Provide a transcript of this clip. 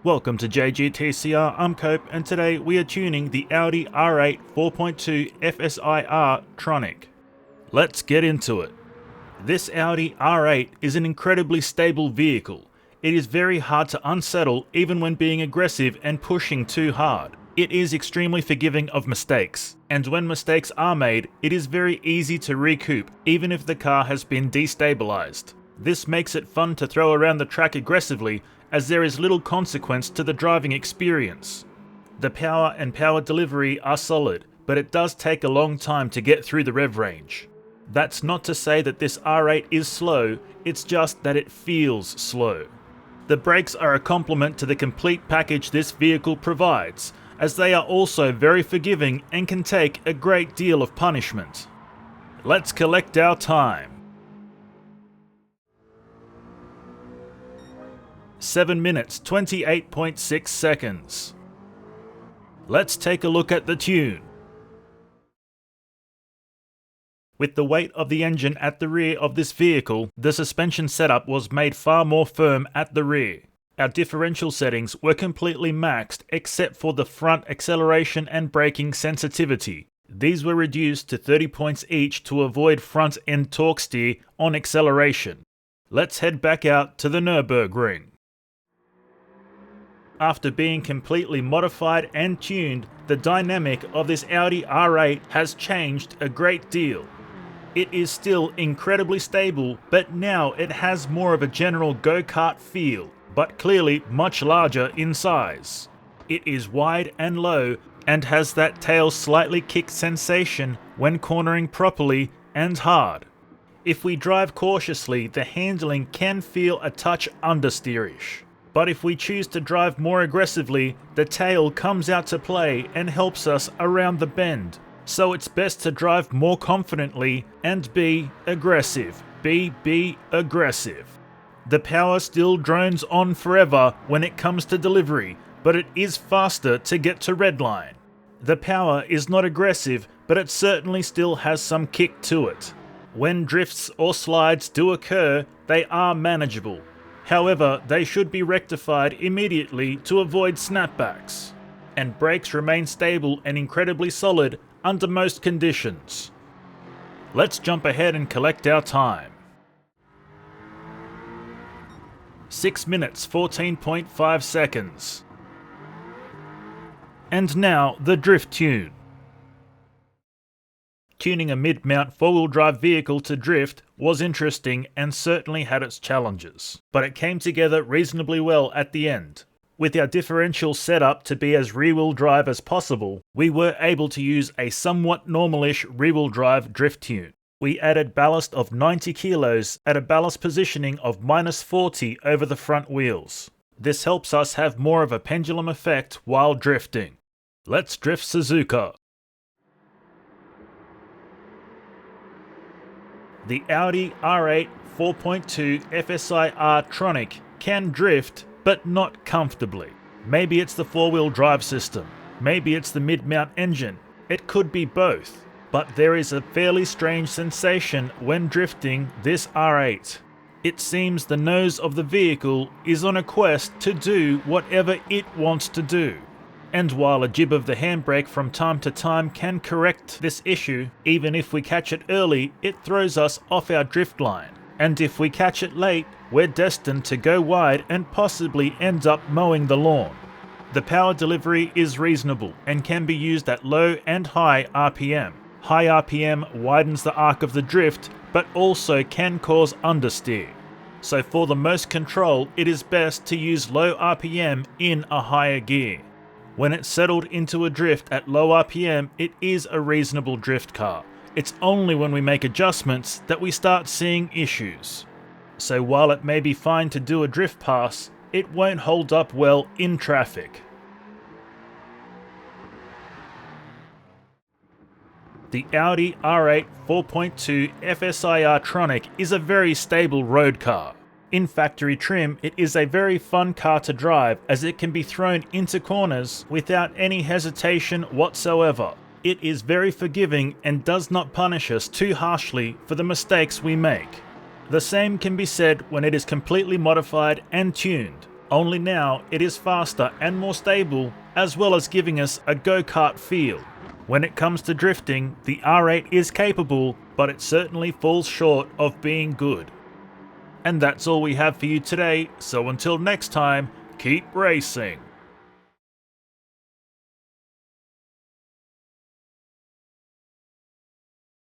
Welcome to JGTCR, I'm Cope, and today we are tuning the Audi R8 4.2 FSI R tronic. Let's get into it. This Audi R8 is an incredibly stable vehicle. It is very hard to unsettle even when being aggressive and pushing too hard. It is extremely forgiving of mistakes, and when mistakes are made, it is very easy to recoup even if the car has been destabilized. This makes it fun to throw around the track aggressively, as there is little consequence to the driving experience. The power and power delivery are solid, but it does take a long time to get through the rev range. That's not to say that this R8 is slow, it's just that it feels slow. The brakes are a complement to the complete package this vehicle provides, as they are also very forgiving and can take a great deal of punishment. Let's collect our time. 7 minutes 28.6 seconds. Let's take a look at the tune. With the weight of the engine at the rear of this vehicle, the suspension setup was made far more firm at the rear. Our differential settings were completely maxed except for the front acceleration and braking sensitivity. These were reduced to 30 points each to avoid front end torque steer on acceleration. Let's head back out to the Nürburgring. After being completely modified and tuned, the dynamic of this Audi R8 has changed a great deal. It is still incredibly stable, but now it has more of a general go-kart feel, but clearly much larger in size. It is wide and low, and has that tail slightly kick sensation when cornering properly and hard. If we drive cautiously, the handling can feel a touch understeerish. But if we choose to drive more aggressively, the tail comes out to play and helps us around the bend. So it's best to drive more confidently and be aggressive. Be aggressive. The power still drones on forever when it comes to delivery, but it is faster to get to redline. The power is not aggressive, but it certainly still has some kick to it. When drifts or slides do occur, they are manageable. However, they should be rectified immediately to avoid snapbacks. And brakes remain stable and incredibly solid under most conditions. Let's jump ahead and collect our time. 6 minutes 14.5 seconds. And now the drift tune. Tuning a mid-mount four-wheel drive vehicle to drift was interesting and certainly had its challenges, but it came together reasonably well at the end. With our differential set up to be as rear-wheel drive as possible, we were able to use a somewhat normalish rear-wheel drive drift tune. We added ballast of 90 kilos at a ballast positioning of -40 over the front wheels. This helps us have more of a pendulum effect while drifting. Let's drift Suzuka. The Audi R8 4.2 FSI R tronic can drift, but not comfortably. Maybe it's the four-wheel drive system. Maybe it's the mid-mount engine. It could be both. But there is a fairly strange sensation when drifting this R8. It seems the nose of the vehicle is on a quest to do whatever it wants to do. And while a jib of the handbrake from time to time can correct this issue, even if we catch it early, it throws us off our drift line. And if we catch it late, we're destined to go wide and possibly end up mowing the lawn. The power delivery is reasonable and can be used at low and high RPM. High RPM widens the arc of the drift, but also can cause understeer. So for the most control, it is best to use low RPM in a higher gear. When it's settled into a drift at low RPM, it is a reasonable drift car. It's only when we make adjustments that we start seeing issues. So while it may be fine to do a drift pass, it won't hold up well in traffic. The Audi R8 4.2 FSI R tronic is a very stable road car. In factory trim, it is a very fun car to drive as it can be thrown into corners without any hesitation whatsoever. It is very forgiving and does not punish us too harshly for the mistakes we make. The same can be said when it is completely modified and tuned. only now it is faster and more stable, as well as giving us a go-kart feel. When it comes to drifting, the R8 is capable, but it certainly falls short of being good. And that's all we have for you today, so until next time, keep racing!